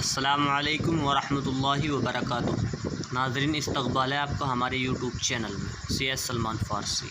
السلام علیکم ورحمۃ اللہ وبرکاتہ۔ ناظرین، استقبال ہے آپ کا ہمارے یوٹیوب چینل میں CS سلمان فارسی۔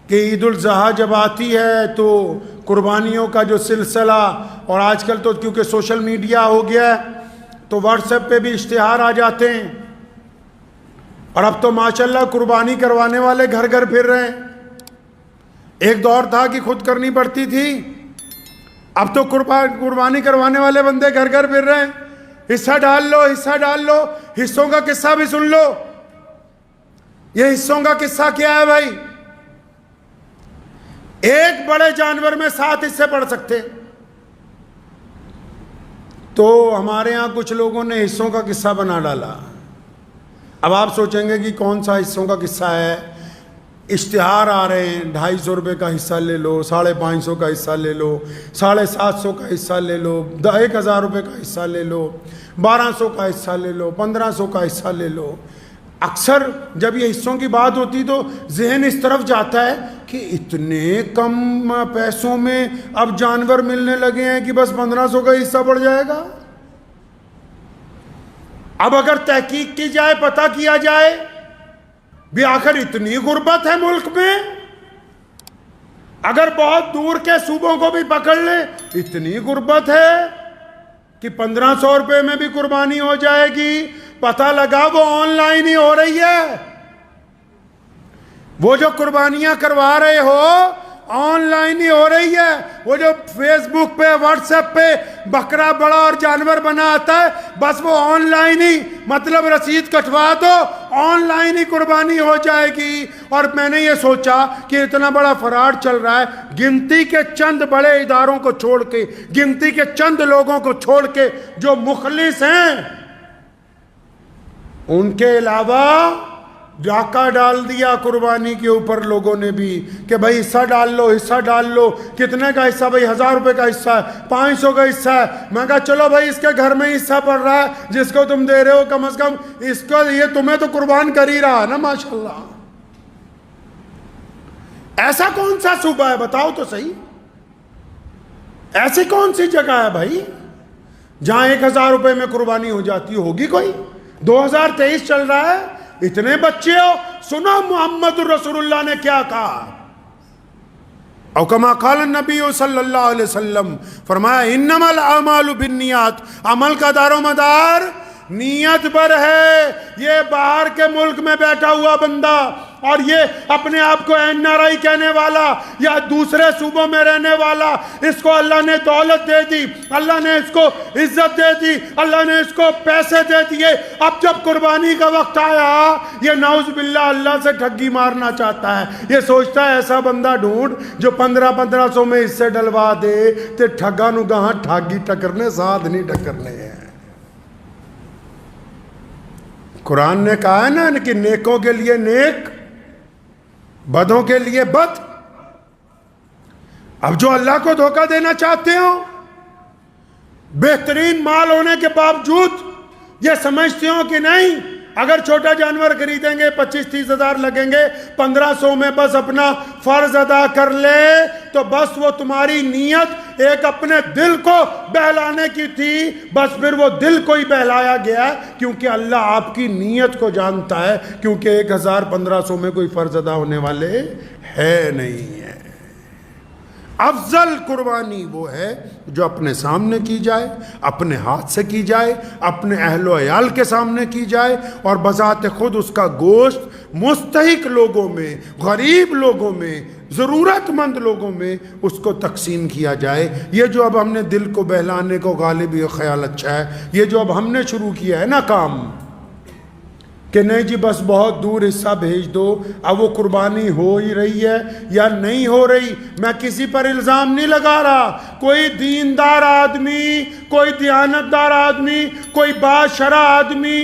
کہ عید الاضحیٰ جب آتی ہے تو قربانیوں کا جو سلسلہ، اور آج کل تو کیونکہ سوشل میڈیا ہو گیا ہے تو واٹس ایپ پہ بھی اشتہار آ جاتے ہیں، اور اب تو ماشاءاللہ قربانی کروانے والے گھر گھر پھر رہے ہیں۔ ایک دور تھا کہ خود کرنی پڑتی تھی، اب تو قربانی کروانے والے بندے گھر گھر پھر رہے ہیں۔ حصہ ڈال لو، حصہ ڈال لو، حصوں کا قصہ بھی سن لو۔ یہ حصوں کا قصہ کیا ہے بھائی؟ ایک بڑے جانور میں 7 حصے پڑ سکتے، تو ہمارے ہاں کچھ لوگوں نے حصوں کا قصہ بنا ڈالا۔ اب آپ سوچیں گے کہ کون سا حصوں کا قصہ ہے؟ اشتہار آ رہے ہیں، 250 روپے کا حصہ لے لو، 550 کا حصہ لے لو، 750 کا حصہ لے لو، 1000 روپے کا حصہ لے لو، 1200 کا حصہ لے لو، 1500 کا حصہ لے لو۔ اکثر جب یہ حصوں کی بات ہوتی تو ذہن اس طرف جاتا ہے کہ اتنے کم پیسوں میں اب جانور ملنے لگے ہیں کہ بس 1500 کا حصہ پڑ جائے گا۔ اب اگر تحقیق کی جائے، پتہ کیا جائے بھی آخر اتنی غربت ہے ملک میں، اگر بہت دور کے صوبوں کو بھی پکڑ لیں اتنی غربت ہے کہ 1500 روپے میں بھی قربانی ہو جائے گی، پتہ لگا وہ آن لائن ہی ہو رہی ہے۔ وہ جو قربانیاں کروا رہے ہو آن لائن ہی ہو رہی ہے۔ وہ جو فیس بک پہ، واٹس ایپ پہ بکرا بڑا اور جانور بنا آتا ہے، بس وہ آن لائن ہی، مطلب رسید کٹوا دو، آن لائن ہی قربانی ہو جائے گی۔ اور میں نے یہ سوچا کہ اتنا بڑا فراڈ چل رہا ہے، گنتی کے چند بڑے اداروں کو چھوڑ کے، گنتی کے چند لوگوں کو چھوڑ کے جو مخلص ہیں، ان کے علاوہ ڈاکہ ڈال دیا قربانی کے اوپر لوگوں نے بھی کہ بھائی حصہ ڈال لو، حصہ ڈال لو۔ کتنے کا حصہ؟ بھائی 1000 روپے کا حصہ ہے، 500 کا حصہ ہے۔ میں کہا چلو بھائی اس کے گھر میں حصہ پڑ رہا ہے جس کو تم دے رہے ہو، کم از کم اس کو، یہ تمہیں تو قربان کر ہی رہا نا ماشاءاللہ۔ ایسا کون سا صوبہ ہے بتاؤ تو صحیح، ایسی کون سی جگہ ہے بھائی جہاں 1000 روپے میں قربانی ہو جاتی ہوگی؟ کوئی 2023 چل رہا ہے، اتنے بچے ہو۔ سنو محمد رسول اللہ نے کیا کہا، او کما قال النبی صلی اللہ علیہ وسلم، فرمایا انما الاعمال بالنیات، عمل کا دار و مدار نیت پر ہے۔ یہ باہر کے ملک میں بیٹھا ہوا بندہ اور یہ اپنے آپ کو NRI کہنے والا یا دوسرے صوبوں میں رہنے والا، اس کو اللہ نے دولت دے دی، اللہ نے اس کو عزت دے دی، اللہ نے اس کو پیسے دے دیے۔ اب جب قربانی کا وقت آیا، یہ نعوذ باللہ اللہ سے ٹھگی مارنا چاہتا ہے۔ یہ سوچتا ہے ایسا بندہ ڈھونڈ جو 1500 میں اس سے ڈلوا دے تے ٹھگا نو گاہاں ٹھاگی ٹکرنے ساتھ نہیں ٹکرنے ہیں۔ قرآن نے کہا ہے نا کہ نیکوں کے لیے نیک، بدوں کے لیے بد۔ اب جو اللہ کو دھوکہ دینا چاہتے ہو، بہترین مال ہونے کے باوجود یہ سمجھتے ہو کہ نہیں، اگر چھوٹا جانور خریدیں گے 25-30 ہزار لگیں گے، 1500 میں بس اپنا فرض ادا کر لے، تو بس وہ تمہاری نیت ایک اپنے دل کو بہلانے کی تھی، بس پھر وہ دل کو ہی بہلایا گیا ہے، کیونکہ اللہ آپ کی نیت کو جانتا ہے، کیونکہ 1500 میں کوئی فرض ادا ہونے والے ہے نہیں ہے۔ افضل قربانی وہ ہے جو اپنے سامنے کی جائے، اپنے ہاتھ سے کی جائے، اپنے اہل و عیال کے سامنے کی جائے، اور بذات خود اس کا گوشت مستحق لوگوں میں، غریب لوگوں میں، ضرورت مند لوگوں میں اس کو تقسیم کیا جائے۔ یہ جو اب ہم نے دل کو بہلانے کو، غالب یہ خیال اچھا ہے، یہ جو اب ہم نے شروع کیا ہے نا کام کہ نہیں جی بس بہت دور حصہ بھیج دو، اب وہ قربانی ہو ہی رہی ہے یا نہیں ہو رہی، میں کسی پر الزام نہیں لگا رہا۔ کوئی دیندار آدمی، کوئی دیانتدار آدمی، کوئی باشرع آدمی